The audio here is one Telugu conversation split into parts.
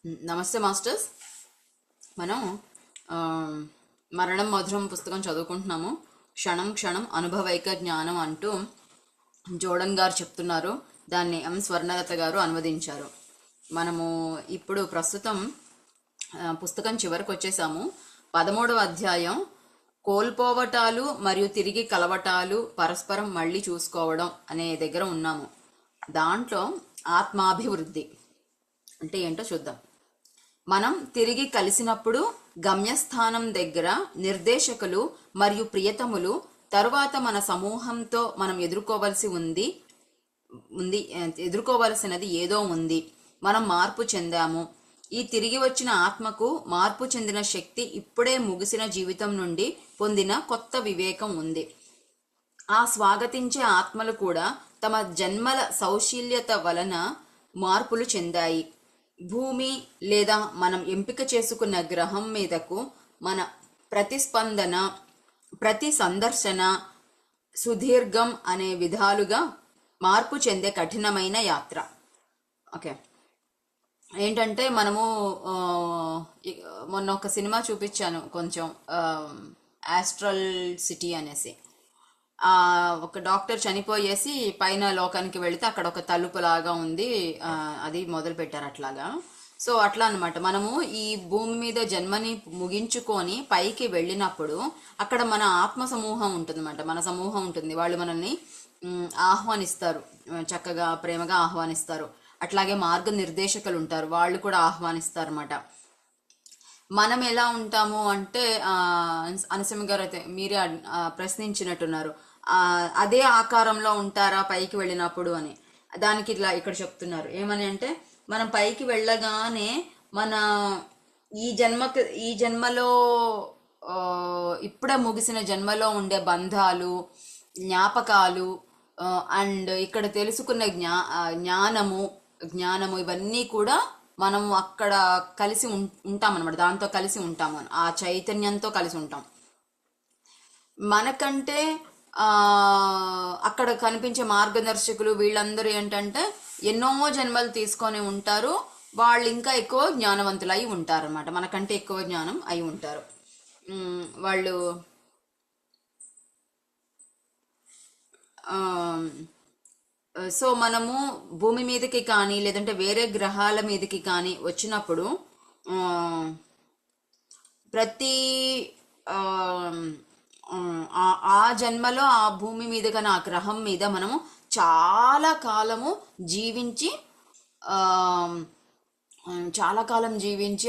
నమస్తే మాస్టర్స్. మనం ఆ, మరణం మధురం పుస్తకం చదువుకుంటున్నాము. క్షణం క్షణం అనుభవైక జ్ఞానం అంటూ జోడన్ గారు చెప్తున్నారు. దాన్ని స్వర్ణలత గారు అనువదించారు. మనము ఇప్పుడు ప్రస్తుతం పుస్తకం చివరికి వచ్చేసాము. 13వ అధ్యాయం కోల్పోవటాలు మరియు తిరిగి కలవటాలు, పరస్పరం మళ్ళీ చూసుకోవడం అనే దగ్గర ఉన్నాము. దాంట్లో ఆత్మాభివృద్ధి అంటే ఏంటో చూద్దాం. మనం తిరిగి కలిసినప్పుడు గమ్యస్థానం దగ్గర నిర్దేశకులు మరియు ప్రియతములు, తరువాత మన సమూహంతో మనం ఎదుర్కోవలసినది ఏదో ఉంది. మనం మార్పు చెందాము. ఈ తిరిగి వచ్చిన ఆత్మకు మార్పు చెందిన శక్తి ఇప్పుడే ముగిసిన జీవితం నుండి పొందిన కొత్త వివేకం ఉంది. ఆ స్వాగతించే ఆత్మలు కూడా తమ జన్మల సౌశీల్యత వలన మార్పులు చెందాయి. భూమి లేదా మనం ఎంపిక చేసుకున్న గ్రహం మీదకు మన ప్రతిస్పందన, ప్రతి సందర్శన సుదీర్ఘం అనే విధాలుగా మార్పు చెందే కఠినమైన యాత్ర. ఓకే, ఏంటంటే మనము మొన్న ఒక సినిమా చూపించాను కొంచెం, ఆస్ట్రల్ సిటీ అనేసి. ఒక డాక్టర్ చనిపోయేసి పైన లోకానికి వెళితే అక్కడ ఒక తలుపు లాగా ఉంది, అది మొదలు పెట్టారు అట్లాగా. సో అట్లా అనమాట, మనము ఈ భూమి మీద జన్మని ముగించుకొని పైకి వెళ్ళినప్పుడు అక్కడ మన ఆత్మ సమూహం ఉంటుందన్నమాట, మన సమూహం ఉంటుంది. వాళ్ళు మనల్ని ఆహ్వానిస్తారు, చక్కగా ప్రేమగా ఆహ్వానిస్తారు. అట్లాగే మార్గ నిర్దేశకులు ఉంటారు, వాళ్ళు కూడా ఆహ్వానిస్తారు అన్నమాట. మనం ఎలా ఉంటాము అంటే, అనసమ్మ గారు అయితే మీరే ప్రశ్నించినట్టున్నారు, అదే ఆకారంలో ఉంటారా పైకి వెళ్ళినప్పుడు అని. దానికి ఇట్లా ఇక్కడ చెప్తున్నారు ఏమని అంటే, మనం పైకి వెళ్ళగానే మన ఈ జన్మలో ఇప్పుడే ముగిసిన జన్మలో ఉండే బంధాలు, జ్ఞాపకాలు, అండ్ ఇక్కడ తెలుసుకున్న జ్ఞానము ఇవన్నీ కూడా మనం అక్కడ కలిసి ఉంటాం అనమాట. దాంతో కలిసి ఉంటాము, ఆ చైతన్యంతో కలిసి ఉంటాం. మనకంటే అక్కడ కనిపించే మార్గదర్శకులు వీళ్ళందరూ ఏంటంటే ఎన్నో జన్మలు తీసుకొని ఉంటారు. వాళ్ళు ఇంకా ఎక్కువ జ్ఞానవంతులు అయి ఉంటారు అనమాట, మనకంటే ఎక్కువ జ్ఞానం అయి ఉంటారు వాళ్ళు. సో మనము భూమి మీదకి కానీ లేదంటే వేరే గ్రహాల మీదకి కానీ వచ్చినప్పుడు ప్రతి ఆ జన్మలో ఆ భూమి మీద కానీ ఆ గ్రహం మీద మనము చాలా కాలము జీవించి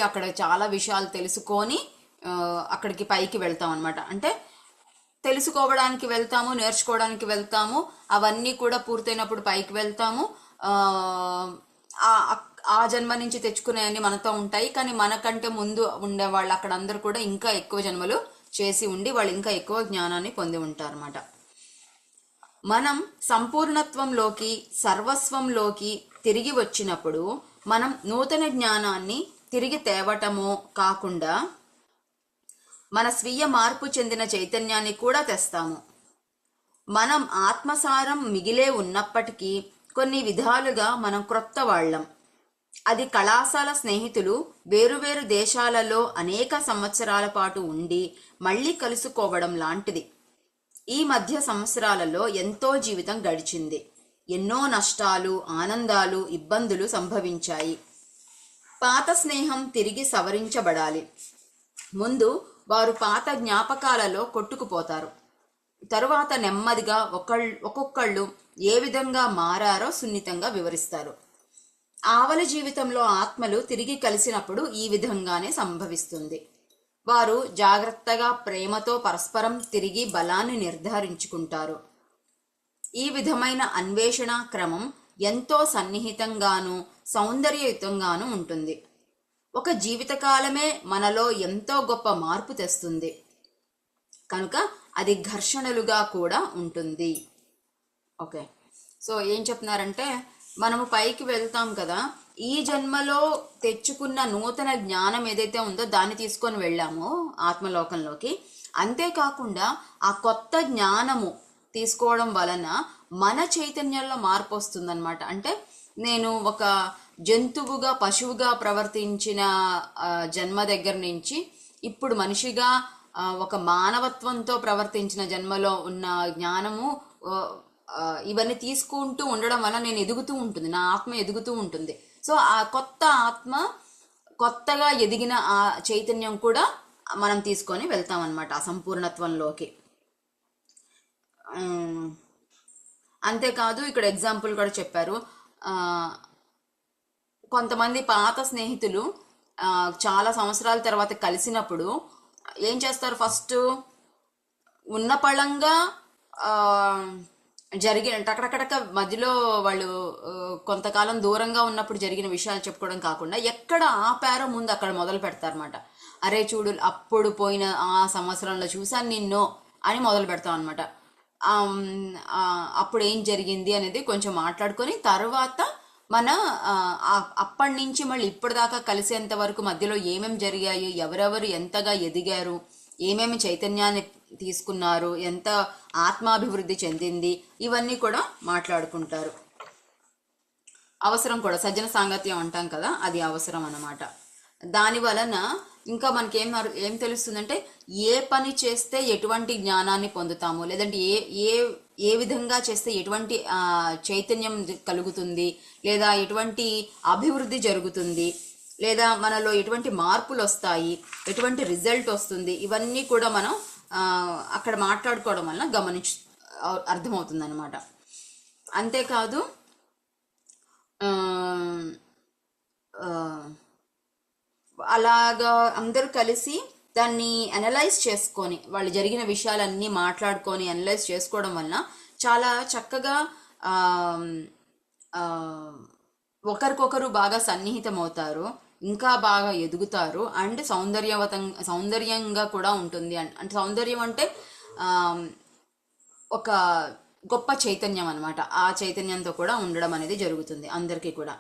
అక్కడ చాలా విషయాలు తెలుసుకొని అక్కడికి పైకి వెళ్తాం అనమాట. అంటే తెలుసుకోవడానికి వెళ్తాము, నేర్చుకోవడానికి వెళ్తాము, అవన్నీ కూడా పూర్తయినప్పుడు పైకి వెళ్తాము. ఆ జన్మ నుంచి తెచ్చుకునేవన్నీ మనతో ఉంటాయి. కానీ మనకంటే ముందు ఉండే వాళ్ళు అక్కడ అందరూ కూడా ఇంకా ఎక్కువ జన్మలు చేసి ఉండి వాళ్ళు ఇంకా ఎక్కువ జ్ఞానాన్ని పొంది ఉంటారు అన్నమాట. మనం సంపూర్ణత్వంలోకి, సర్వస్వంలోకి తిరిగి వచ్చినప్పుడు మనం నూతన జ్ఞానాన్ని తిరిగి తేవటమో కాకుండా మన స్వీయ మార్పు చెందిన చైతన్యాన్ని కూడా తెస్తాము. మనం ఆత్మసారం మిగిలే ఉన్నప్పటికీ కొన్ని విధాలుగా మనం క్రొత్త వాళ్ళం. అది కళాశాల స్నేహితులు వేరువేరు దేశాలలో అనేక సంవత్సరాల పాటు ఉండి మళ్ళీ కలుసుకోవడం లాంటిది. ఈ మధ్య సంవత్సరాలలో ఎంతో జీవితం గడిచింది. ఎన్నో నష్టాలు, ఆనందాలు, ఇబ్బందులు సంభవించాయి. పాత స్నేహం తిరిగి సవరించబడాలి. ముందు వారు పాత జ్ఞాపకాలలో కొట్టుకుపోతారు. తరువాత నెమ్మదిగా ఒక్కొక్కళ్ళు ఏ విధంగా మారారో సున్నితంగా వివరిస్తారు. ఆవలి జీవితంలో ఆత్మలు తిరిగి కలిసినప్పుడు ఈ విధంగానే సంభవిస్తుంది. వారు జాగ్రత్తగా ప్రేమతో పరస్పరం తిరిగి బలాన్ని నిర్ధారించుకుంటారు. ఈ విధమైన అన్వేషణ క్రమం ఎంతో సన్నిహితంగాను సౌందర్యయుతంగాను ఉంటుంది. ఒక జీవితకాలమే మనలో ఎంతో గొప్ప మార్పు తెస్తుంది కనుక అది ఘర్షణలుగా కూడా ఉంటుంది. ఓకే, సో ఏం చెప్తున్నారంటే, మనము పైకి వెళ్తాం కదా, ఈ జన్మలో తెచ్చుకున్న నూతన జ్ఞానం ఏదైతే ఉందో దాన్ని తీసుకొని వెళ్ళామో ఆత్మలోకంలోకి. అంతేకాకుండా ఆ కొత్త జ్ఞానము తీసుకోవడం వలన మన చైతన్యంలో మార్పు వస్తుందన్నమాట. అంటే నేను ఒక జంతువుగా పశువుగా ప్రవర్తించిన జన్మ దగ్గర నుంచి ఇప్పుడు మనిషిగా ఒక మానవత్వంతో ప్రవర్తించిన జన్మలో ఉన్న జ్ఞానము ఇవన్నీ తీసుకుంటూ ఉండడం వల్ల నేను ఎదుగుతూ ఉంటుంది, నా ఆత్మ ఎదుగుతూ ఉంటుంది. సో ఆ కొత్త ఆత్మ, కొత్తగా ఎదిగిన ఆ చైతన్యం కూడా మనం తీసుకొని వెళ్తాం అనమాట ఆ సంపూర్ణత్వంలోకి. అంతేకాదు ఇక్కడ ఎగ్జాంపుల్ కూడా చెప్పారు. కొంతమంది పాత స్నేహితులు చాలా సంవత్సరాల తర్వాత కలిసినప్పుడు ఏం చేస్తారు, ఫస్ట్ ఉన్న పళంగా జరిగిన టకటకటక మధ్యలో వాళ్ళు కొంతకాలం దూరంగా ఉన్నప్పుడు జరిగిన విషయాలు చెప్పుకోవడం కాకుండా ఎక్కడ ఆపారో ముందు అక్కడ మొదలు పెడతారనమాట. అరే చూడు అప్పుడు పోయిన ఆ సంవత్సరంలో చూసాను నిన్ను అని మొదలు పెడతాం అనమాట. అప్పుడు ఏం జరిగింది అనేది కొంచెం మాట్లాడుకొని తర్వాత మన అప్పటి నుంచి మళ్ళీ ఇప్పటిదాకా కలిసేంత వరకు మధ్యలో ఏమేమి జరిగాయి, ఎవరెవరు ఎంతగా ఎదిగారు, ఏమేమి చైతన్యాన్ని తీసుకున్నారు, ఎంత ఆత్మాభివృద్ధి చెందింది, ఇవన్నీ కూడా మాట్లాడుకుంటారు. అవసరం కూడా సజ్జన సాంగత్యం అంటాం కదా, అది అవసరం అన్నమాట. దాని వలన ఇంకా మనకి ఏం తెలుస్తుందంటే ఏ పని చేస్తే ఎటువంటి జ్ఞానాన్ని పొందుతాము, లేదంటే ఏ ఏ ఏ విధంగా చేస్తే ఎటువంటి చైతన్యం కలుగుతుంది, లేదా ఎటువంటి అభివృద్ధి జరుగుతుంది, లేదా మనలో ఎటువంటి మార్పులు వస్తాయి, ఎటువంటి రిజల్ట్ వస్తుంది, ఇవన్నీ కూడా మనం అక్కడ మాట్లాడుకోవడం వలన అర్థమవుతుంది అనమాట. అంతేకాదు అలాగా అందరూ కలిసి దాన్ని అనలైజ్ చేసుకొని వాళ్ళు జరిగిన విషయాలన్నీ మాట్లాడుకొని అనలైజ్ చేసుకోవడం వలన చాలా చక్కగా ఒకరికొకరు బాగా సన్నిహితం అవుతారు, ఇంకా బాగా ఎదుగుతారు, అండ్ సౌందర్యంగా కూడా ఉంటుంది. అంటే సౌందర్యం అంటే ఒక గొప్ప చైతన్యం అనమాట. ఆ చైతన్యంతో కూడా ఉండడం అనేది జరుగుతుంది అందరికీ కూడా.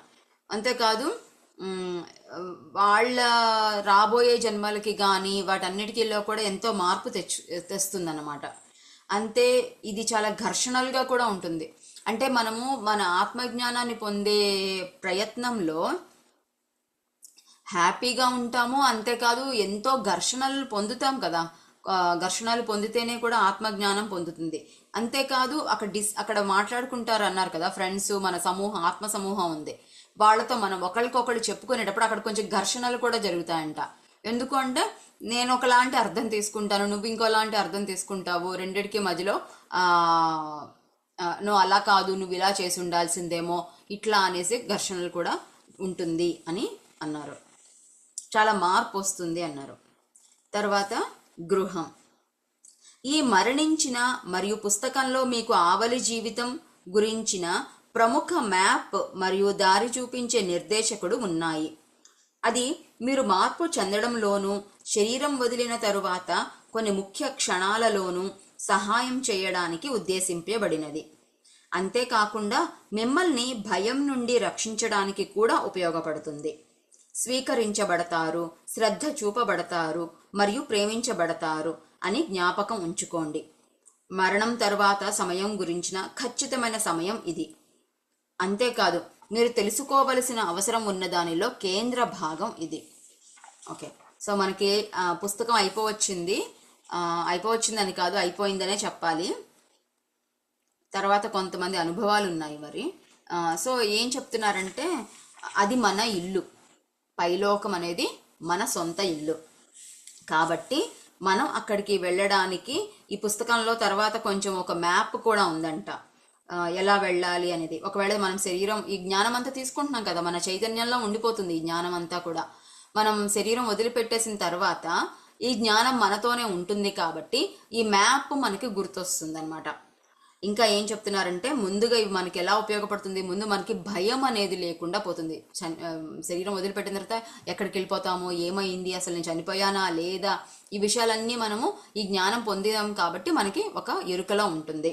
అంతేకాదు వాళ్ళ రాబోయే జన్మలకి కానీ వాటన్నిటికీలో కూడా ఎంతో మార్పు తెస్తుందన్నమాట. అంతే ఇది చాలా ఘర్షణలుగా కూడా ఉంటుంది. అంటే మనము మన ఆత్మజ్ఞానాన్ని పొందే ప్రయత్నంలో హ్యాపీగా ఉంటాము, అంతేకాదు ఎంతో ఘర్షణలు పొందుతాం కదా, ఘర్షణలు పొందితేనే కూడా ఆత్మజ్ఞానం పొందుతుంది. అంతేకాదు అక్కడ మాట్లాడుకుంటారు అన్నారు కదా ఫ్రెండ్స్, మన సమూహం ఆత్మ సమూహం ఉంది, వాళ్ళతో మనం ఒకరికొకరు చెప్పుకునేటప్పుడు అక్కడ కొంచెం ఘర్షణలు కూడా జరుగుతాయంట. ఎందుకు అంటే నేను ఒకలాంటి అర్థం తీసుకుంటాను, నువ్వు ఇంకోలాంటి అర్థం తీసుకుంటావు, రెండిటికి మధ్యలో నువ్వు అలా కాదు, నువ్వు ఇలా చేసి ఉండాల్సిందేమో, ఇట్లా అనేసి ఘర్షణలు కూడా ఉంటుంది అని అన్నారు. చాలా మార్పు వస్తుంది అన్నారు. తర్వాత గృహం, ఈ మరణించిన మరియు పుస్తకంలో మీకు ఆవలి జీవితం గురించిన ప్రముఖ మ్యాప్ మరియు దారి చూపించే నిర్దేశకుడు ఉన్నాయి. అది మీరు మార్పు చెందడంలోనూ శరీరం వదిలిన తరువాత కొన్ని ముఖ్య క్షణాలలోనూ సహాయం చేయడానికి ఉద్దేశింపబడినది. అంతేకాకుండా మిమ్మల్ని భయం నుండి రక్షించడానికి కూడా ఉపయోగపడుతుంది. స్వీకరించబడతారు, శ్రద్ధ చూపబడతారు మరియు ప్రేమించబడతారు అని జ్ఞాపకం ఉంచుకోండి. మరణం తర్వాత సమయం గురించిన ఖచ్చితమైన సమయం ఇది. అంతేకాదు మీరు తెలుసుకోవలసిన అవసరం ఉన్న దానిలో కేంద్ర భాగం ఇది. ఓకే, సో మనకి పుస్తకం అయిపోవచ్చిందని కాదు, అయిపోయిందనే చెప్పాలి. తర్వాత కొంతమంది అనుభవాలు ఉన్నాయి మరి. సో ఏం చెప్తున్నారంటే అది మన ఇల్లు, పైలోకం అనేది మన సొంత ఇల్లు. కాబట్టి మనం అక్కడికి వెళ్ళడానికి ఈ పుస్తకంలో తర్వాత కొంచెం ఒక మ్యాప్ కూడా ఉందంట, ఎలా వెళ్ళాలి అనేది. ఒకవేళ మనం శరీరం ఈ జ్ఞానం అంతా తీసుకుంటున్నాం కదా, మన చైతన్యంలో ఉండిపోతుంది ఈ జ్ఞానం అంతా కూడా. మనం శరీరం వదిలిపెట్టేసిన తర్వాత ఈ జ్ఞానం మనతోనే ఉంటుంది కాబట్టి ఈ మ్యాప్ మనకి గుర్తొస్తుంది అనమాట. ఇంకా ఏం చెప్తున్నారంటే ముందుగా ఇవి మనకి ఎలా ఉపయోగపడుతుంది, ముందు మనకి భయం అనేది లేకుండా పోతుంది. శరీరం వదిలిపెట్టిన తర్వాత ఎక్కడికి వెళ్ళిపోతామో, ఏమైంది, అసలు నేను చనిపోయానా లేదా, ఈ విషయాలన్నీ మనము ఈ జ్ఞానం పొందాం కాబట్టి మనకి ఒక ఎరుకలా ఉంటుంది,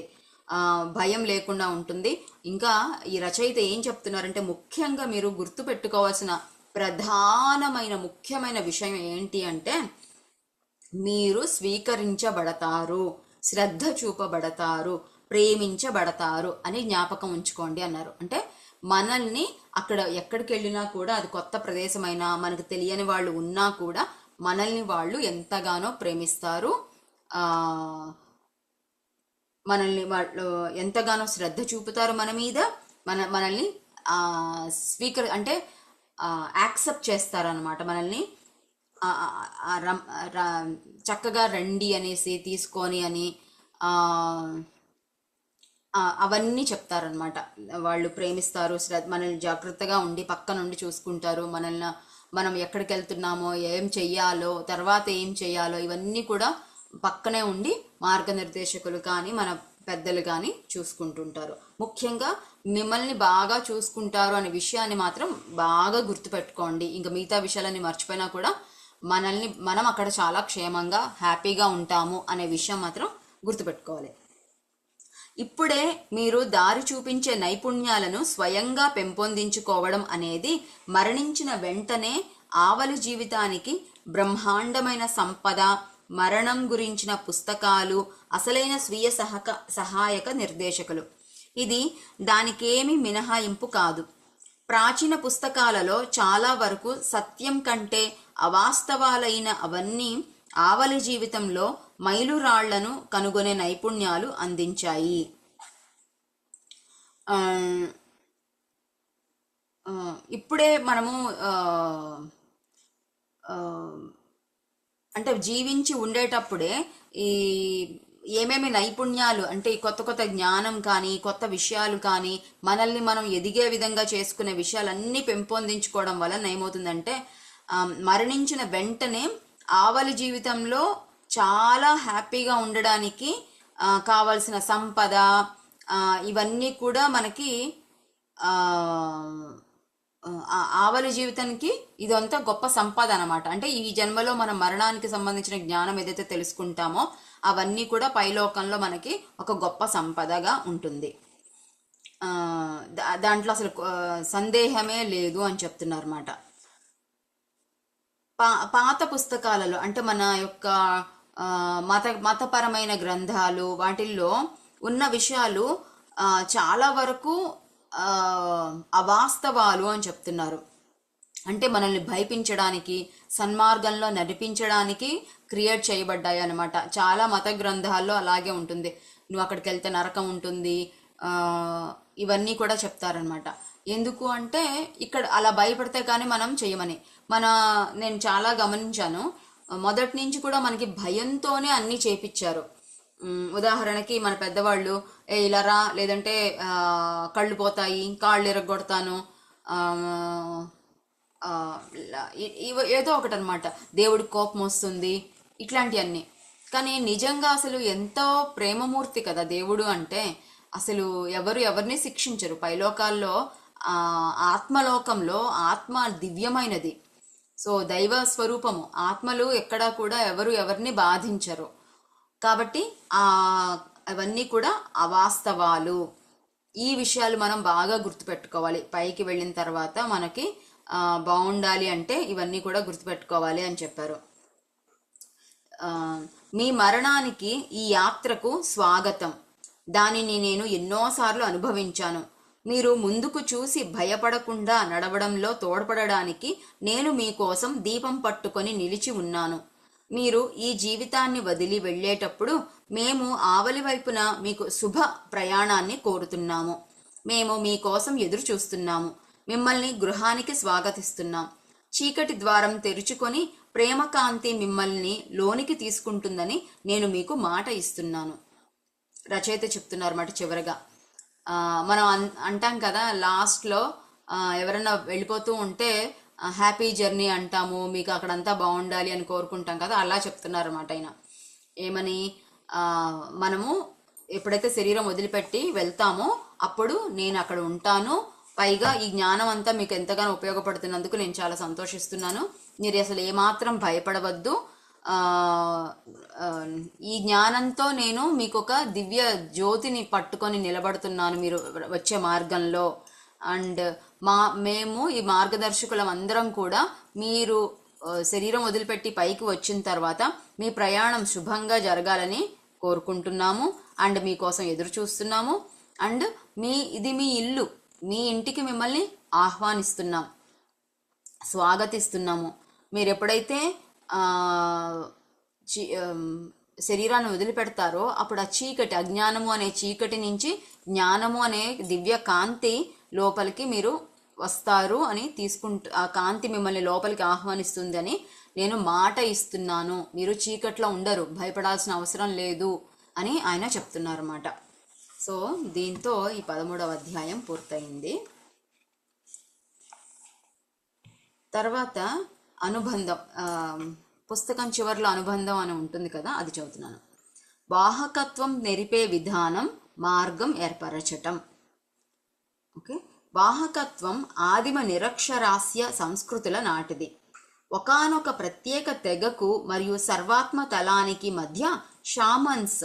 భయం లేకుండా ఉంటుంది. ఇంకా ఈ రచయిత ఏం చెప్తున్నారంటే ముఖ్యంగా మీరు గుర్తు పెట్టుకోవాల్సిన ప్రధానమైన ముఖ్యమైన విషయం ఏంటి అంటే మీరు స్వీకరించబడతారు, శ్రద్ధ చూపబడతారు, ప్రేమించబడతారు అని జ్ఞాపకం ఉంచుకోండి అన్నారు. అంటే మనల్ని అక్కడ ఎక్కడికి వెళ్ళినా కూడా, అది కొత్త ప్రదేశమైనా మనకు తెలియని వాళ్ళు ఉన్నా కూడా మనల్ని వాళ్ళు ఎంతగానో ప్రేమిస్తారు. మనల్ని వాళ్ళు ఎంతగానో శ్రద్ధ చూపుతారు మన మీద, మనల్ని అంటే యాక్సెప్ట్ చేస్తారనమాట. మనల్ని చక్కగా రండి అనేసి, తీసుకొని అని అవన్నీ చెప్తారనమాట. వాళ్ళు ప్రేమిస్తారు, మనల్ని జాగ్రత్తగా ఉండి పక్క నుండి చూసుకుంటారు. మనం ఎక్కడికి వెళ్తున్నామో, ఏం చెయ్యాలో, తర్వాత ఏం చెయ్యాలో ఇవన్నీ కూడా పక్కనే ఉండి మార్గనిర్దేశకులు కానీ మన పెద్దలు కానీ చూసుకుంటుంటారు. ముఖ్యంగా మిమ్మల్ని బాగా చూసుకుంటారు అనే విషయాన్ని మాత్రం బాగా గుర్తుపెట్టుకోండి. ఇంకా మిగతా విషయాలన్నీ మర్చిపోయినా కూడా మనం అక్కడ చాలా క్షేమంగా హ్యాపీగా ఉంటాము అనే విషయం మాత్రం గుర్తుపెట్టుకోవాలి. ఇప్పుడే మీరు దారి చూపించే నైపుణ్యాలను స్వయంగా పెంపొందించుకోవడం అనేది మరణించిన వెంటనే ఆవలి జీవితానికి బ్రహ్మాండమైన సంపద, మరణం గురించిన పుస్తకాలు అసలైన స్వీయ సహాయక నిర్దేశకులు. ఇది దానికేమీ మినహాయింపు కాదు. ప్రాచీన పుస్తకాలలో చాలా వరకు సత్యం కంటే అవాస్తవాలైన అవన్నీ ఆవలి జీవితంలో మైలురాళ్లను కనుగొనే నైపుణ్యాలు అందించాయి. ఇప్పుడే మనము అంటే జీవించి ఉండేటప్పుడే ఈ ఏమేమి నైపుణ్యాలు అంటే ఈ కొత్త కొత్త జ్ఞానం కానీ, కొత్త విషయాలు కానీ, మనల్ని మనం ఎదిగే విధంగా చేసుకునే విషయాలన్నీ పెంపొందించుకోవడం వలన ఏమవుతుందంటే మరణించిన వెంటనే ఆవలి జీవితంలో చాలా హ్యాపీగా ఉండడానికి కావలసిన సంపద ఇవన్నీ కూడా మనకి ఆవలి జీవితానికి ఇదంతా గొప్ప సంపద అనమాట. అంటే ఈ జన్మలో మనం మరణానికి సంబంధించిన జ్ఞానం ఏదైతే తెలుసుకుంటామో అవన్నీ కూడా పైలోకంలో మనకి ఒక గొప్ప సంపదగా ఉంటుంది. దాంట్లో అసలు సందేహమే లేదు అని చెప్తున్నారు అన్నమాట. పాత పుస్తకాలలో అంటే మన యొక్క మతపరమైన గ్రంథాలు వాటిల్లో ఉన్న విషయాలు చాలా వరకు అవాస్తవాలు అని చెప్తున్నారు. అంటే మనల్ని భయపించడానికి, సన్మార్గంలో నడిపించడానికి క్రియేట్ చేయబడ్డాయి అనమాట. చాలా మత గ్రంథాల్లో అలాగే ఉంటుంది. నువ్వు అక్కడికి వెళ్తే నరకం ఉంటుంది, ఇవన్నీ కూడా చెప్తారనమాట. ఎందుకు అంటే ఇక్కడ అలా భయపడితే కానీ మనం చేయమని నేను చాలా గమనించాను. మొదటి నుంచి కూడా మనకి భయంతోనే అన్నీ చేపించారు. ఉదాహరణకి మన పెద్దవాళ్ళు ఇలా రా, లేదంటే కళ్ళు పోతాయి, కాళ్ళు ఎరగొడతాను, ఏదో ఒకటి అనమాట, దేవుడికి కోపం వస్తుంది, ఇట్లాంటివన్నీ. కానీ నిజంగా అసలు ఎంతో ప్రేమమూర్తి కదా దేవుడు అంటే. అసలు ఎవరిని శిక్షించరు. పైలోకాల్లో ఆత్మలోకంలో ఆత్మ దివ్యమైనది. సో దైవ స్వరూపము, ఆత్మలు ఎక్కడా కూడా ఎవరిని బాధించరు. కాబట్టి అవన్నీ కూడా అవాస్తవాలు. ఈ విషయాలు మనం బాగా గుర్తుపెట్టుకోవాలి. పైకి వెళ్ళిన తర్వాత మనకి బాగుండాలి అంటే ఇవన్నీ కూడా గుర్తుపెట్టుకోవాలి అని చెప్పారు. మీ మరణానికి ఈ యాత్రకు స్వాగతం. దానిని నేను ఎన్నోసార్లు అనుభవించాను. మీరు ముందుకు చూసి భయపడకుండా నడవడంలో తోడ్పడడానికి నేను మీకోసం దీపం పట్టుకొని నిలిచి ఉన్నాను. మీరు ఈ జీవితాన్ని వదిలి వెళ్ళేటప్పుడు మేము ఆవలి వైపున మీకు శుభ ప్రయాణాన్ని కోరుతున్నాము. మేము మీకోసం ఎదురు చూస్తున్నాము. మిమ్మల్ని గృహానికి స్వాగతిస్తున్నాం. చీకటి ద్వారం తెరుచుకొని ప్రేమకాంతి మిమ్మల్ని లోనికి తీసుకుంటుందని నేను మీకు మాట ఇస్తున్నాను. రచయిత చెప్తున్నారు మాట చివరగా. మనం అంటాం కదా, లాస్ట్లో ఎవరైనా వెళ్ళిపోతూ ఉంటే హ్యాపీ జర్నీ అంటాము, మీకు అక్కడంతా బాగుండాలి అని కోరుకుంటాం కదా, అలా చెప్తున్నారు అన్నమాట ఆయన. ఏమని, మనము ఎప్పుడైతే శరీరం వదిలిపెట్టి వెళ్తామో అప్పుడు నేను అక్కడ ఉంటాను. పైగా ఈ జ్ఞానం అంతా మీకు ఎంతగానో ఉపయోగపడుతున్నందుకు నేను చాలా సంతోషిస్తున్నాను. మీరు అసలు ఏమాత్రం భయపడవద్దు. ఈ జ్ఞానంతో నేను మీకు ఒక దివ్య జ్యోతిని పట్టుకొని నిలబడుతున్నాను మీరు వచ్చే మార్గంలో. అండ్ మేము ఈ మార్గదర్శకులం అందరం కూడా మీరు శరీరం వదిలిపెట్టి పైకి వచ్చిన తర్వాత మీ ప్రయాణం శుభంగా జరగాలని కోరుకుంటున్నాము. అండ్ మీకోసం ఎదురు చూస్తున్నాము. అండ్ ఇది మీ ఇల్లు, మీ ఇంటికి మిమ్మల్ని ఆహ్వానిస్తున్నాం, స్వాగతిస్తున్నాము. మీరు ఎప్పుడైతే శరీరాన్ని వదిలిపెడతారో అప్పుడు ఆ చీకటి, అజ్ఞానము అనే చీకటి నుంచి జ్ఞానము అనే దివ్య కాంతి లోపలికి మీరు వస్తారు అని ఆ కాంతి మిమ్మల్ని లోపలికి ఆహ్వానిస్తుంది అని నేను మాట ఇస్తున్నాను. మీరు చీకట్లో ఉండరు, భయపడాల్సిన అవసరం లేదు అని ఆయన చెప్తున్నారన్నమాట. సో దీంతో ఈ 13వ అధ్యాయం పూర్తయింది. తర్వాత అనుబంధం, పుస్తకం చివరిలో అనుబంధం అని ఉంటుంది కదా, అది చదువుతున్నాను. వాహకత్వం నెరిపే విధానం మార్గం ఏర్పరచటం. ఓకే, వాహకత్వం ఆదిమ నిరక్షరాస్య సంస్కృతుల నాటిది. ఒకానొక ప్రత్యేక తెగకు మరియు సర్వాత్మ తలానికి మధ్య షామన్స్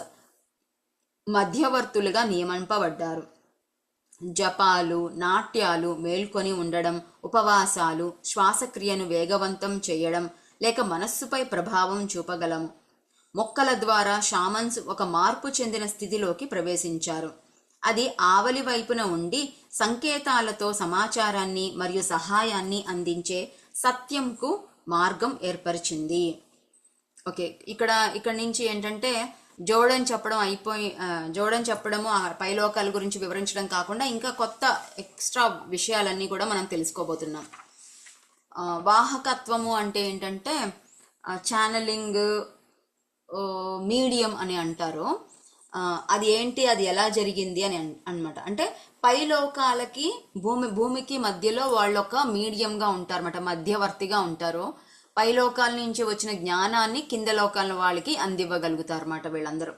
మధ్యవర్తులుగా నియమింపబడ్డారు. జపాలు, నాట్యాలు, మేల్కొని ఉండడం, ఉపవాసాలు, శ్వాసక్రియను వేగవంతం చేయడం లేక మనస్సుపై ప్రభావం చూపగలము. మొక్కల ద్వారా షామన్స్ ఒక మార్పు చెందిన స్థితిలోకి ప్రవేశించారు. అది ఆవలి వైపున ఉండి సంకేతాలతో సమాచారాన్ని మరియు సహాయాన్ని అందించే సత్యంకు మార్గం ఏర్పరిచింది. ఓకే, ఇక్కడ నుంచి ఏంటంటే జోడని చెప్పడము పైలోకాల గురించి వివరించడం కాకుండా ఇంకా కొత్త ఎక్స్ట్రా విషయాలన్నీ కూడా మనం తెలుసుకోబోతున్నాం. వాహకత్వము అంటే ఏంటంటే ఛానలింగ్ మీడియం అని అంటారు. అది ఏంటి, అది ఎలా జరిగింది అని అనమాట. అంటే పైలోకాలకి భూమికి మధ్యలో వాళ్ళు ఒక మీడియంగా ఉంటారు అన్నమాట, మధ్యవర్తిగా ఉంటారు. పైలోకాల నుంచి వచ్చిన జ్ఞానాన్ని కింద లోకాల వాళ్ళకి అందివ్వగలుగుతారు అన్నమాట వీళ్ళందరూ.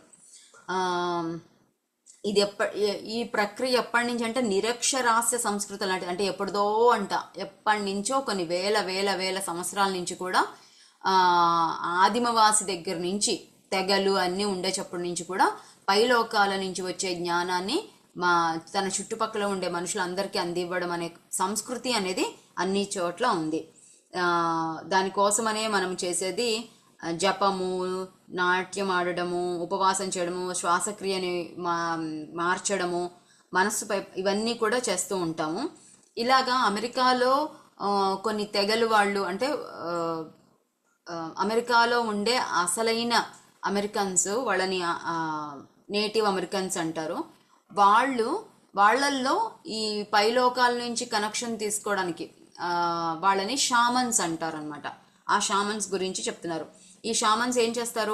ఇది ఈ ప్రక్రియ ఎప్పటి నుంచి అంటే నిరక్షరాస్య సంస్కృతులు అంటే ఎప్పుడుదో ఎప్పటి నుంచో కొన్ని వేల వేల వేల సంవత్సరాల నుంచి కూడా ఆదిమవాసి దగ్గర నుంచి తెగలు అన్నీ ఉండేటప్పటి నుంచి కూడా పైలోకాల నుంచి వచ్చే జ్ఞానాన్ని తన చుట్టుపక్కల ఉండే మనుషులందరికీ అందివ్వడం అనే సంస్కృతి అనేది అన్ని చోట్ల ఉంది. దానికోసమనే మనం చేసేది జపము, నాట్యం ఆడడము, ఉపవాసం చేయడము, శ్వాసక్రియని మార్చడము, మనస్సుపై ఇవన్నీ కూడా చేస్తూ ఉంటాము. ఇలాగా అమెరికాలో కొన్ని తెగలు వాళ్ళు అంటే అమెరికాలో ఉండే అసలైన అమెరికన్స్, వాళ్ళని నేటివ్ అమెరికన్స్ అంటారు. వాళ్ళల్లో ఈ పైలోకాల నుంచి కనెక్షన్ తీసుకోవడానికి వాళ్ళని షామన్స్ అంటారు అనమాట. ఆ షామన్స్ గురించి చెప్తున్నారు. ఈ షామన్స్ ఏం చేస్తారు,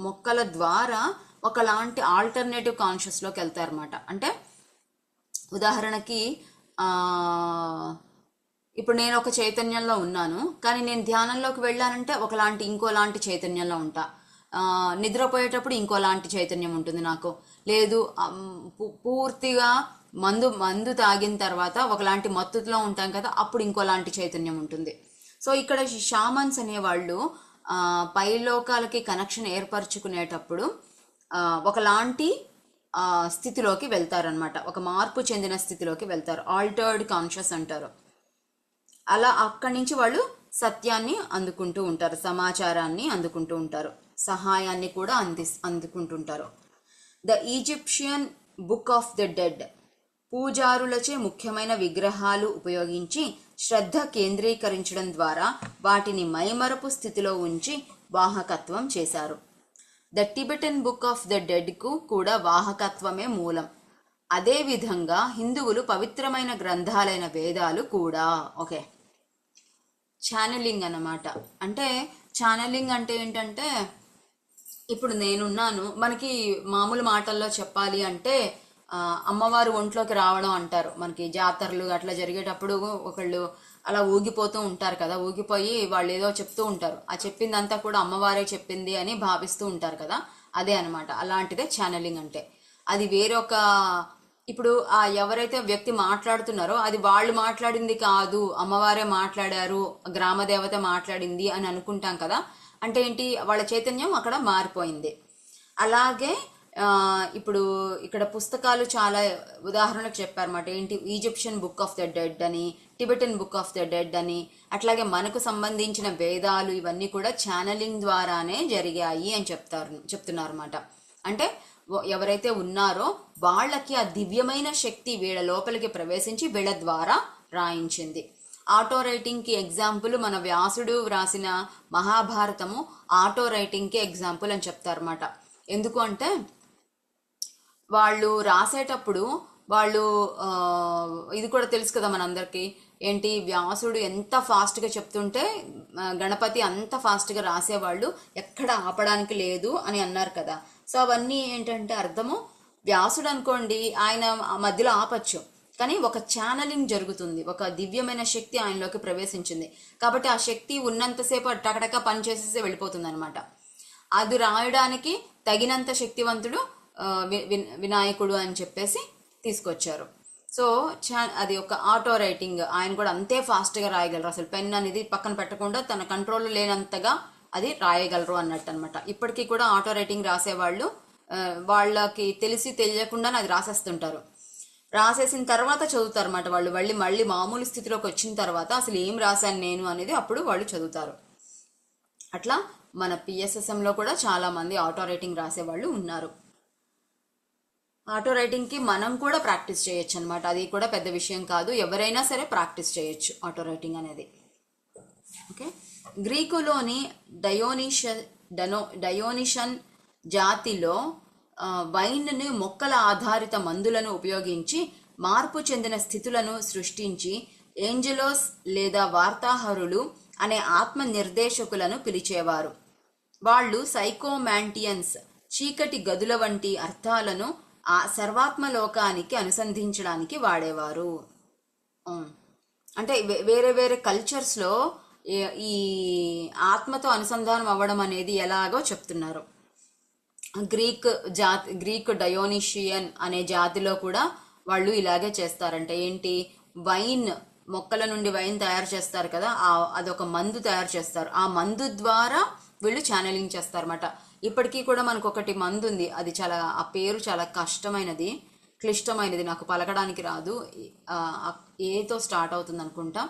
మొక్కల ద్వారా ఒకలాంటి ఆల్టర్నేటివ్ కాన్షియస్లోకి వెళ్తారు అనమాట. అంటే ఉదాహరణకి ఇప్పుడు నేను ఒక చైతన్యంలో ఉన్నాను, కానీ నేను ధ్యానంలోకి వెళ్ళానంటే ఇంకోలాంటి చైతన్యంలో ఉంటా. నిద్రపోయేటప్పుడు ఇంకోలాంటి చైతన్యం ఉంటుంది నాకు. లేదు పూర్తిగా మందు తాగిన తర్వాత ఒకలాంటి మత్తులో ఉంటాం కదా, అప్పుడు ఇంకోలాంటి చైతన్యం ఉంటుంది. సో ఇక్కడ షామన్స్ అనేవాళ్ళు పైలోకాలకి కనెక్షన్ ఏర్పరచుకునేటప్పుడు ఒకలాంటి స్థితిలోకి వెళ్తారనమాట, ఒక మార్పు చెందిన స్థితిలోకి వెళ్తారు. ఆల్టర్డ్ కాన్షియస్ అంటారు. అలా అక్కడి నుంచి వాళ్ళు సత్యాన్ని అందుకుంటూ ఉంటారు, సమాచారాన్ని అందుకుంటూ ఉంటారు, సహాయాన్ని కూడా అందుకుంటుంటారు. The Egyptian book of the dead పూజారులచే ముఖ్యమైన విగ్రహాలు ఉపయోగించి శ్రద్ధ కేంద్రీకరించడం ద్వారా వాటిని మైమరపు స్థితిలో ఉంచి వాహకత్వం చేశారు. The Tibetan book of the డెడ్కు కూడా వాహకత్వమే మూలం. అదేవిధంగా హిందువులు పవిత్రమైన గ్రంథాలైన వేదాలు కూడా. ఓకే, ఛానలింగ్ అన్నమాట. అంటే ఛానలింగ్ అంటే ఏంటంటే ఇప్పుడు నేనున్నాను, మనకి మామూలు మాటల్లో చెప్పాలి అంటే అమ్మవారు ఒంట్లోకి రావడం అంటారు. మనకి జాతరలు అట్లా జరిగేటప్పుడు ఒకళ్ళు అలా ఊగిపోతూ ఉంటారు కదా, ఊగిపోయి వాళ్ళు ఏదో చెప్తూ ఉంటారు, ఆ చెప్పిందంతా కూడా అమ్మవారే చెప్పింది అని భావిస్తూ ఉంటారు కదా, అదే అనమాట. అలాంటిదే ఛానలింగ్ అంటే. అది వేరొక ఇప్పుడు ఎవరైతే వ్యక్తి మాట్లాడుతున్నారో అది వాళ్ళు మాట్లాడింది కాదు, అమ్మవారే మాట్లాడారు, గ్రామదేవత మాట్లాడింది అని అనుకుంటాం కదా. అంటే ఏంటి, వాళ్ళ చైతన్యం అక్కడ మారిపోయింది. అలాగే ఇప్పుడు ఇక్కడ పుస్తకాలు చాలా ఉదాహరణకు చెప్పారన్నమాట. ఏంటి, Egyptian book of the dead అని, Tibetan book of the dead అని, అట్లాగే మనకు సంబంధించిన వేదాలు ఇవన్నీ కూడా ఛానలింగ్ ద్వారానే జరిగాయి అని చెప్తున్నారు అనమాట. అంటే ఎవరైతే ఉన్నారో వాళ్ళకి ఆ దివ్యమైన శక్తి వీళ్ళ లోపలికి ప్రవేశించి వీళ్ళ ద్వారా రాయించింది. ఆటో రైటింగ్కి ఎగ్జాంపుల్ మన వ్యాసుడు వ్రాసిన మహాభారతము ఆటో రైటింగ్కి ఎగ్జాంపుల్ అని చెప్తారన్నమాట. ఎందుకు అంటే వాళ్ళు రాసేటప్పుడు వాళ్ళు ఇది కూడా తెలుసు కదా మనందరికీ, ఏంటి వ్యాసుడు ఎంత ఫాస్ట్గా చెప్తుంటే గణపతి అంత ఫాస్ట్గా రాసేవాళ్ళు, ఎక్కడ ఆపడానికి లేదు అని అన్నారు కదా. సో అవన్నీ ఏంటంటే అర్థము, వ్యాసుడు అనుకోండి ఆయన మధ్యలో ఆపచ్చు, కానీ ఒక ఛానలింగ్ జరుగుతుంది, ఒక దివ్యమైన శక్తి ఆయనలోకి ప్రవేశించింది కాబట్టి ఆ శక్తి ఉన్నంతసేపు టకటక పనిచేసేసి వెళ్ళిపోతుంది అనమాట. అది రాయడానికి తగినంత శక్తివంతుడు వినాయకుడు అని చెప్పేసి తీసుకొచ్చారు. సో అది ఒక ఆటో రైటింగ్, ఆయన కూడా అంతే ఫాస్ట్గా రాయగలరు, అసలు పెన్ అనేది పక్కన పెట్టకుండా తన కంట్రోల్ లేనంతగా అది రాయగలరు అన్నట్టు అనమాట. ఇప్పటికీ కూడా ఆటో రైటింగ్ రాసేవాళ్ళు వాళ్ళకి తెలిసి తెలియకుండానే అది రాసేస్తుంటారు. రాసేసిన తర్వాత చదువుతారు అన్నమాట వాళ్ళు, మళ్ళీ మామూలు స్థితిలోకి వచ్చిన తర్వాత అసలు ఏం రాశాను నేను అనేది అప్పుడు వాళ్ళు చదువుతారు. అట్లా మన పిఎస్ఎస్ఎంలో కూడా చాలా మంది ఆటో రైటింగ్ రాసేవాళ్ళు ఉన్నారు. ఆటో రైటింగ్కి మనం కూడా ప్రాక్టీస్ చేయొచ్చు అనమాట, అది కూడా పెద్ద విషయం కాదు, ఎవరైనా సరే ప్రాక్టీస్ చేయొచ్చు ఆటో రైటింగ్ అనేది. ఓకే, గ్రీకులోని డయోనిషన్ జాతిలో వైన్ను మొక్కల ఆధారిత మందులను ఉపయోగించి మార్పు చెందిన స్థితులను సృష్టించి ఏంజెలోస్ లేదా వార్తాహరులు అనే ఆత్మ నిర్దేశకులను పిలిచేవారు. వాళ్ళు సైకోమాంటియన్స్, చీకటి గదుల వంటి అర్థాలను ఆ సర్వాత్మలోకానికి అనుసంధించడానికి వాడేవారు. అంటే వేరే వేరే కల్చర్స్లో ఈ ఆత్మతో అనుసంధానం అవ్వడం అనేది ఎలాగో చెప్తున్నారు. గ్రీక్ డయోనిషియన్ అనే జాతిలో కూడా వాళ్ళు ఇలాగే చేస్తారంటే ఏంటి, వైన్ మొక్కల నుండి వైన్ తయారు చేస్తారు కదా, అదొక మందు తయారు చేస్తారు, ఆ మందు ద్వారా వీళ్ళు ఛానలింగ్ చేస్తారన్నమాట. ఇప్పటికీ కూడా మనకు ఒకటి మందు ఉంది, అది చాలా, ఆ పేరు చాలా కష్టమైనది, క్లిష్టమైనది, నాకు పలకడానికి రాదు, ఏతో స్టార్ట్ అవుతుంది అనుకుంటా,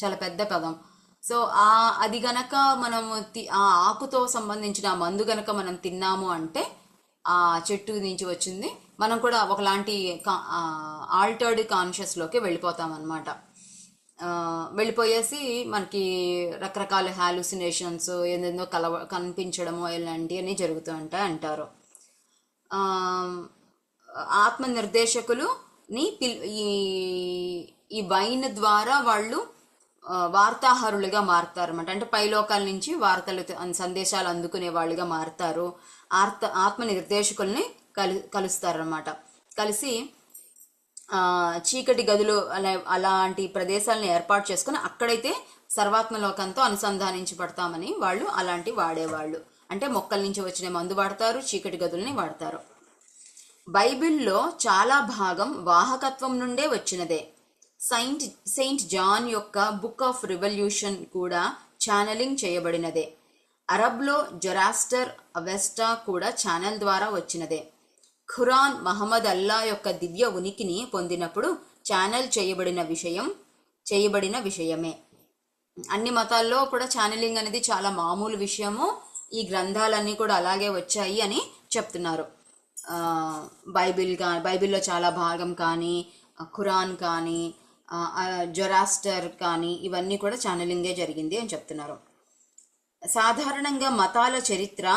చాలా పెద్ద పదం. సో అది గనక మనం ఆ ఆకుతో సంబంధించిన ఆ మందు గనక మనం తిన్నాము అంటే ఆ చెట్టు నుంచి వచ్చింది, మనం కూడా ఒకలాంటి ఆల్టర్డ్ కాన్షియస్లోకి వెళ్ళిపోతాం అన్నమాట. వెళ్ళిపోయేసి మనకి రకరకాల హాలుసినేషన్స్ ఏందేందో కనిపించడము ఇలాంటివన్నీ జరుగుతూ ఉంటాయి అంటారు. ఆత్మ నిర్దేశకులుని ఈ వైన్ ద్వారా వాళ్ళు వార్తాహరులుగా మారుతారన్నమాట. అంటే పైలోకాల నుంచి వార్తలు సందేశాలు అందుకునే వాళ్ళుగా మారుతారు. ఆత్మ నిర్దేశకుల్ని కలుస్తారన్నమాట. కలిసి చీకటి గదులు అలాంటి ప్రదేశాలను ఏర్పాటు చేసుకుని అక్కడైతే సర్వాత్మలోకంతో అనుసంధానించబడతామని వాళ్ళు అలాంటి వాడేవాళ్ళు. అంటే మొక్కల నుంచి వచ్చిన మందు వాడతారు, చీకటి గదుల్ని వాడతారు. బైబిల్లో చాలా భాగం వాహకత్వం నుండే వచ్చినదే. సెయింట్ జాన్ యొక్క బుక్ ఆఫ్ రివల్యూషన్ కూడా ఛానలింగ్ చేయబడినదే. అరబ్లో జొరాస్టర్ అవెస్టా కూడా ఛానల్ ద్వారా వచ్చినదే. ఖురాన్ మహమ్మద్ అల్లా యొక్క దివ్య ఉనికిని పొందినప్పుడు ఛానల్ చేయబడిన విషయమే. అన్ని మతాల్లో కూడా ఛానలింగ్ అనేది చాలా మామూలు విషయము. ఈ గ్రంథాలన్నీ కూడా అలాగే వచ్చాయి అని చెప్తున్నారు. బైబిల్లో చాలా భాగం కానీ, ఖురాన్ కానీ, జొరాస్టర్ కానీ ఇవన్నీ కూడా ఛానలింగే జరిగింది అని చెప్తున్నారు. సాధారణంగా మతాల చరిత్ర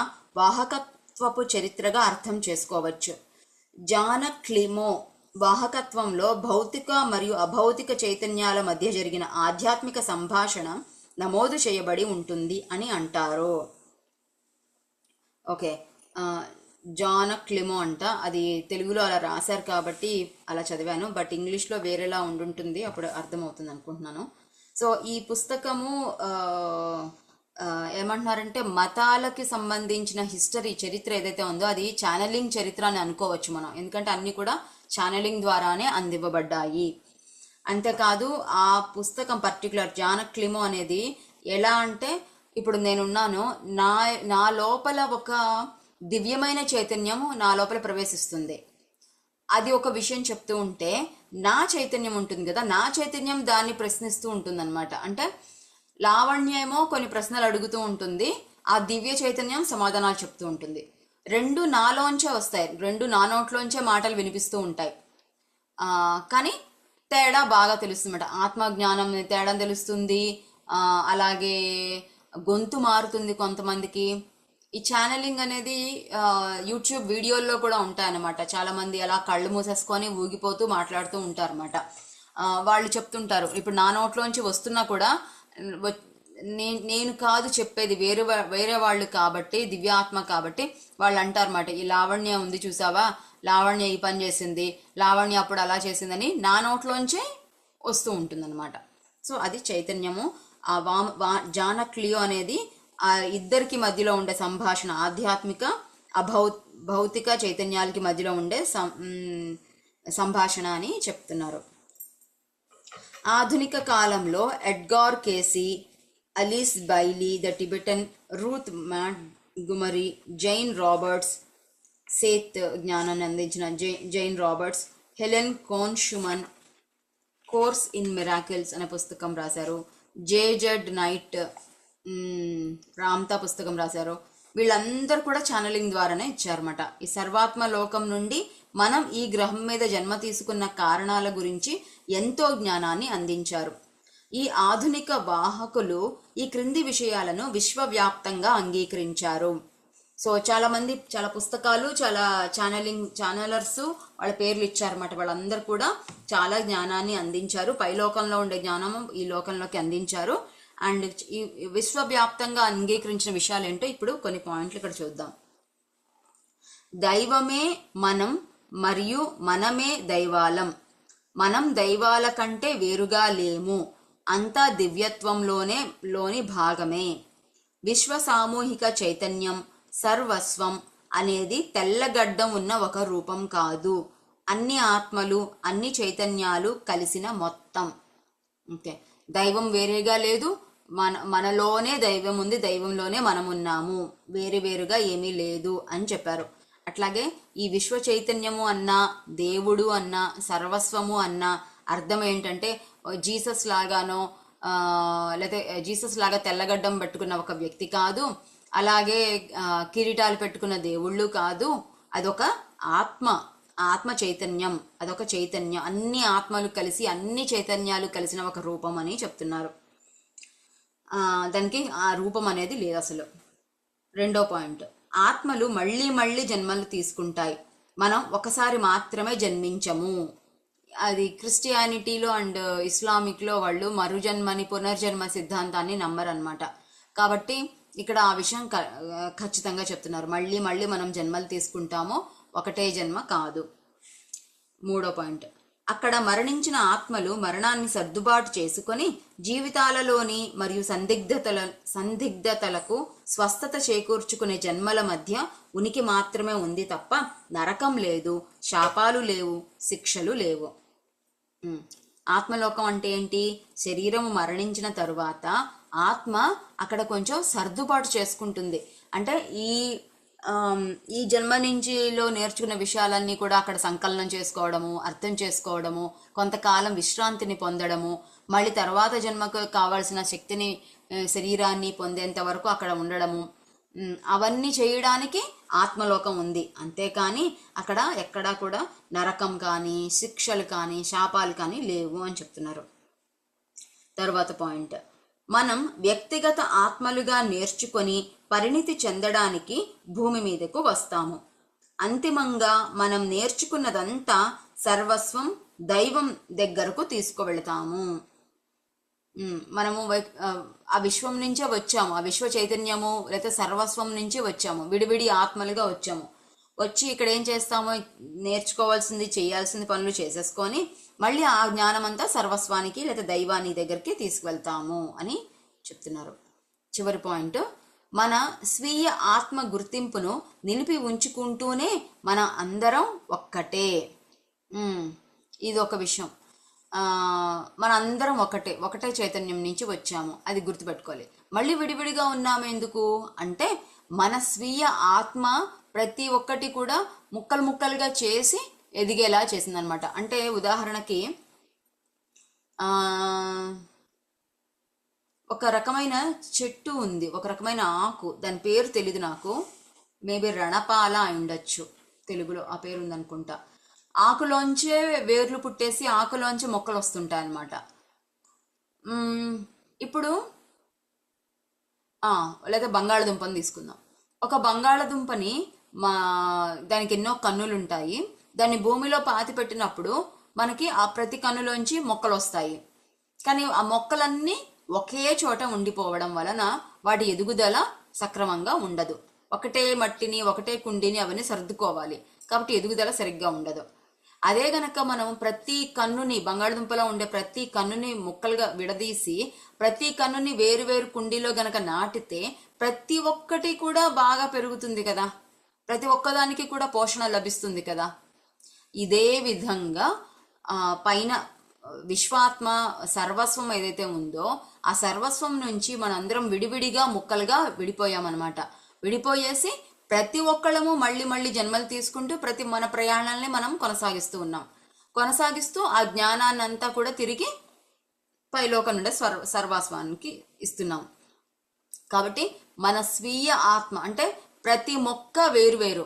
వాహకత్వపు చరిత్రగా అర్థం చేసుకోవచ్చు. జాన్ క్లిమో వాహకత్వంలో భౌతిక మరియు అభౌతిక చైతన్యాల మధ్య జరిగిన ఆధ్యాత్మిక సంభాషణ నమోదు చేయబడి ఉంటుంది అని అంటారు. ఓకే, జాన్ క్లిమో అంట, అది తెలుగులో అలా రాశారు కాబట్టి అలా చదివాను, బట్ ఇంగ్లీష్లో వేరేలా ఉండుంటుంది, అప్పుడు అర్థమవుతుంది అనుకుంటున్నాను. సో ఈ పుస్తకము ఏమంటున్నారంటే మతాలకి సంబంధించిన చరిత్ర ఏదైతే ఉందో అది ఛానలింగ్ చరిత్ర అని అనుకోవచ్చు మనం, ఎందుకంటే అన్నీ కూడా ఛానలింగ్ ద్వారానే అందివ్వబడ్డాయి. అంతేకాదు ఆ పుస్తకం పర్టికులర్ జాన్ క్లిమో అనేది ఎలా అంటే, ఇప్పుడు నేనున్నాను, నా లోపల ఒక దివ్యమైన చైతన్యము నా లోపల ప్రవేశిస్తుంది, అది ఒక విషయం చెప్తూ ఉంటే నా చైతన్యం ఉంటుంది కదా, నా చైతన్యం దాన్ని ప్రశ్నిస్తూ ఉంటుంది అనమాట. అంటే లావణ్యేమో కొన్ని ప్రశ్నలు అడుగుతూ ఉంటుంది, ఆ దివ్య చైతన్యం సమాధానాలు చెప్తూ ఉంటుంది. రెండు నాలోంచే వస్తాయి, రెండు నా నోట్లోంచే మాటలు వినిపిస్తూ ఉంటాయి. కానీ తేడా బాగా తెలుస్తుంది అన్నమాట. ఆత్మజ్ఞానం తేడా తెలుస్తుంది. అలాగే గొంతు మారుతుంది కొంతమందికి. ఈ ఛానలింగ్ అనేది యూట్యూబ్ వీడియోల్లో కూడా ఉంటాయన్నమాట. చాలా మంది అలా కళ్ళు మూసేసుకొని ఊగిపోతూ మాట్లాడుతూ ఉంటారన్నమాట. వాళ్ళు చెప్తుంటారు, ఇప్పుడు నా నోట్లోంచి వస్తున్నా కూడా నేను కాదు చెప్పేది, వేరే వాళ్ళు కాబట్టి, దివ్యాత్మ కాబట్టి వాళ్ళు అంటారన్నమాట, ఈ లావణ్య ఉంది చూసావా, లావణ్య ఈ పని చేసింది, లావణ్య అప్పుడు అలా చేసిందని నా నోట్లోంచే వస్తూ ఉంటుందన్నమాట. సో అది చైతన్యము. ఆ జానక్లియో అనేది ఆ ఇద్దరికి మధ్యలో ఉండే సంభాషణ, ఆధ్యాత్మిక భౌతిక చైతన్యాలకి మధ్యలో ఉండే సంభాషణ అని చెప్తున్నారు. ఆధునిక కాలంలో Edgar Cayce, Alice Bailey, the Tibetan, Ruth Montgomery, Jane Roberts, Seth జ్ఞానాన్ని అందించిన జైన్ రాబర్ట్స్, హెలెన్ కోన్షుమన్ కోర్స్ ఇన్ మిరాకిల్స్ అనే పుస్తకం రాశారు. జెడ్ నైట్ రామ్తా పుస్తకం రాశారు. వీళ్ళందరూ కూడా ఛానలింగ్ ద్వారానే ఇచ్చారన్నమాట. ఈ సర్వాత్మ లోకం నుండి మనం ఈ గ్రహం మీద జన్మ తీసుకున్న కారణాల గురించి ఎంతో జ్ఞానాన్ని అందించారు. ఈ ఆధునిక వాహకులు ఈ క్రింది విషయాలను విశ్వవ్యాప్తంగా అంగీకరించారు. సో చాలా మంది, చాలా పుస్తకాలు, చాలా ఛానలర్స్ వాళ్ళ పేర్లు ఇచ్చారన్నమాట. వాళ్ళందరూ కూడా చాలా జ్ఞానాన్ని అందించారు. పైలోకంలో ఉండే జ్ఞానం ఈ లోకంలోకి అందించారు. అండ్ ఈ విశ్వవ్యాప్తంగా అంగీకరించిన విషయాలు ఏంటో ఇప్పుడు కొన్ని పాయింట్లు ఇక్కడ చూద్దాం. దైవమే మనం మరియు మనమే దైవాలం. మనం దైవాల కంటే వేరుగా లేము. అంతా దివ్యత్వంలోని భాగమే. విశ్వ సామూహిక చైతన్యం సర్వస్వం అనేది తెల్లగడ్డం ఉన్న ఒక రూపం కాదు. అన్ని ఆత్మలు, అన్ని చైతన్యాలు కలిసిన మొత్తం. ఓకే, దైవం వేరేగా లేదు, మనలోనే దైవం ఉంది, దైవంలోనే మనం ఉన్నాము, వేరుగా ఏమీ లేదు అని చెప్పారు. అట్లాగే ఈ విశ్వ చైతన్యము అన్నా, దేవుడు అన్నా, సర్వస్వము అన్నా అర్థం ఏంటంటే జీసస్ లాగానో లేకపోతే జీసస్ లాగా తెల్లగడ్డం పెట్టుకున్న ఒక వ్యక్తి కాదు, అలాగే కిరీటాలు పెట్టుకున్న దేవుళ్ళు కాదు. అదొక ఆత్మ చైతన్యం, అదొక చైతన్యం, అన్ని ఆత్మలు కలిసి, అన్ని చైతన్యాలు కలిసిన ఒక రూపం అని చెప్తున్నారు. దానికి ఆ రూపం అనేది లేదు అసలు. రెండో పాయింట్, ఆత్మలు మళ్ళీ మళ్ళీ జన్మలు తీసుకుంటాయి, మనం ఒకసారి మాత్రమే జన్మించము. అది క్రిస్టియానిటీలో అండ్ ఇస్లామిక్లో వాళ్ళు మరుజన్మని, పునర్జన్మ సిద్ధాంతాన్ని నమ్మరన్నమాట. కాబట్టి ఇక్కడ ఆ విషయం ఖచ్చితంగా చెప్తున్నారు, మళ్ళీ మళ్ళీ మనం జన్మలు తీసుకుంటాము, ఒకటే జన్మ కాదు. మూడో పాయింట్, అక్కడ మరణించిన ఆత్మలు మరణాన్ని సర్దుబాటు చేసుకొని జీవితాలలోని మరియు సందిగ్ధతలకు స్వస్థత చేకూర్చుకునే జన్మల మధ్య ఉనికి మాత్రమే ఉంది తప్ప నరకం లేదు, శాపాలు లేవు, శిక్షలు లేవు. ఆత్మలోకం అంటే ఏంటి? శరీరము మరణించిన తరువాత ఆత్మ అక్కడ కొంచెం సర్దుబాటు చేసుకుంటుంది. అంటే ఈ జన్మ నుంచిలో నేర్చుకున్న విషయాలన్నీ కూడా అక్కడ సంకలనం చేసుకోవడము, అర్థం చేసుకోవడము, కొంతకాలం విశ్రాంతిని పొందడము, మళ్ళీ తర్వాత జన్మకు కావాల్సిన శక్తిని, శరీరాన్ని పొందేంత వరకు అక్కడ ఉండడము, అవన్నీ చేయడానికి ఆత్మలోకం ఉంది. అంతేకాని అక్కడ ఎక్కడా కూడా నరకం కానీ, శిక్షలు కానీ, శాపాలు కానీ లేవు అని చెప్తున్నారు. తర్వాత పాయింట్, మనం వ్యక్తిగత ఆత్మలుగా నేర్చుకొని పరిణితి చెందడానికి భూమి మీదకు వస్తాము. అంతిమంగా మనం నేర్చుకున్నదంతా సర్వస్వం దైవం దగ్గరకు తీసుకువెళతాము. మనము ఆ విశ్వం నుంచే వచ్చాము, ఆ విశ్వ చైతన్యము లేదా సర్వస్వం నుంచి వచ్చాము, విడివిడి ఆత్మలుగా వచ్చాము. వచ్చి ఇక్కడ ఏం చేస్తామో, నేర్చుకోవాల్సింది, చేయాల్సింది పనులు చేసేసుకొని మళ్ళీ ఆ జ్ఞానం అంతా సర్వస్వానికి లేదా దైవానికి దగ్గరికి తీసుకువెళ్తాము అని చెప్తున్నారు. చివరి పాయింట్, మన స్వీయ ఆత్మ గుర్తింపును నిలిపి ఉంచుకుంటూనే మన అందరం ఒక్కటే. ఇది ఒక విషయం. మన అందరం ఒకటే చైతన్యం నుంచి వచ్చాము, అది గుర్తుపెట్టుకోవాలి. మళ్ళీ విడివిడిగా ఉన్నాము ఎందుకు అంటే, మన స్వీయ ఆత్మ ప్రతి ఒక్కటి కూడా ముక్కలు ముక్కలుగా చేసి ఎదిగేలా చేసిందనమాట. అంటే ఉదాహరణకి ఒక రకమైన చెట్టు ఉంది, ఒక రకమైన ఆకు, దాని పేరు తెలీదు నాకు, మేబీ రణపాల అయి ఉండొచ్చు, తెలుగులో ఆ పేరు ఉందనుకుంటా. ఆకులోంచే వేర్లు పుట్టేసి ఆకులోంచి మొక్కలు వస్తుంటాయి అన్నమాట. ఇప్పుడు లేదా బంగాళదుంపని తీసుకుందాం. ఒక బంగాళదుంపని మా దానికి ఎన్నో కన్నులు ఉంటాయి. దాన్ని భూమిలో పాతి పెట్టినప్పుడు మనకి ఆ ప్రతి కన్నులోంచి మొక్కలు వస్తాయి. కానీ ఆ మొక్కలన్నీ ఒకే చోట ఉండిపోవడం వలన వాటి ఎదుగుదల సక్రమంగా ఉండదు. ఒకటే మట్టిని ఒకటే కుండీని అవన్నీ సర్దుకోవాలి, కాబట్టి ఎదుగుదల సరిగ్గా ఉండదు. అదే గనక మనం ప్రతి కన్నుని, బంగాళదుంపలో ఉండే ప్రతి కన్నుని ముక్కలుగా విడదీసి ప్రతి కన్నుని వేరు వేరు కుండీలో గనక నాటితే ప్రతి ఒక్కటి కూడా బాగా పెరుగుతుంది కదా, ప్రతి ఒక్కదానికి కూడా పోషణ లభిస్తుంది కదా. ఇదే విధంగా పైన విశ్వాత్మ సర్వస్వం ఏదైతే ఉందో ఆ సర్వస్వం నుంచి మనందరం విడివిడిగా ముక్కలుగా విడిపోయామన్నమాట. విడిపోయేసి ప్రతి ఒక్కళ్ళము మళ్ళీ మళ్ళీ జన్మలు తీసుకుంటూ ప్రతి మన ప్రయాణాలని మనం కొనసాగిస్తూ ఉన్నాం. కొనసాగిస్తూ ఆ జ్ఞానాన్ని అంతా కూడా తిరిగి పైలోక నుండి సర్వాస్వానికి ఇస్తున్నాం. కాబట్టి మన స్వీయ ఆత్మ అంటే ప్రతి మొక్క వేరువేరు,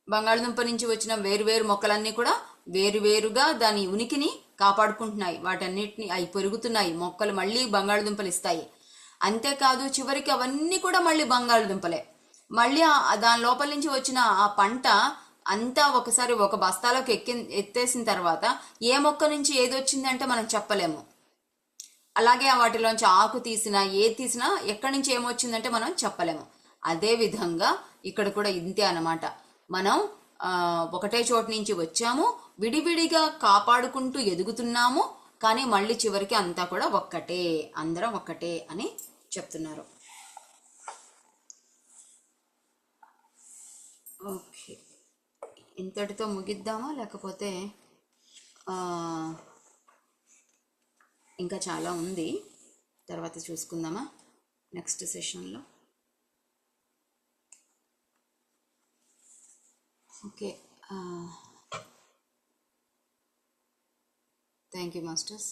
బంగాళదుంప నుంచి వచ్చిన వేరువేరు మొక్కలన్నీ కూడా వేరువేరుగా దాని ఉనికిని కాపాడుకుంటున్నాయి. వాటన్నిటిని అవి పెరుగుతున్నాయి, మొక్కలు మళ్ళీ బంగాళదుంపలు ఇస్తాయి. అంతేకాదు చివరికి అవన్నీ కూడా మళ్ళీ బంగాళదుంపలే. మళ్ళీ దాని లోపల నుంచి వచ్చిన ఆ పంట అంతా ఒకసారి ఒక బస్తాలోకి ఎత్తేసిన తర్వాత ఏ మొక్క నుంచి ఏది వచ్చిందంటే మనం చెప్పలేము. అలాగే వాటిలోంచి ఆకు తీసినా ఏది తీసినా ఎక్కడి నుంచి ఏమొచ్చిందంటే మనం చెప్పలేము. అదే విధంగా ఇక్కడ కూడా ఇంతే అన్నమాట. మనం ఒకటే చోటు నుంచి వచ్చాము, విడివిడిగా కాపాడుకుంటూ ఎదుగుతున్నాము, కానీ మళ్ళీ చివరికి అంతా కూడా ఒక్కటే, అందరం ఒక్కటే అని చెప్తున్నారు. ఓకే, ఇంతటితో ముగిద్దామా, లేకపోతే ఇంకా చాలా ఉంది, తర్వాత చూసుకుందామా నెక్స్ట్ సెషన్లో. Okay, thank you masters.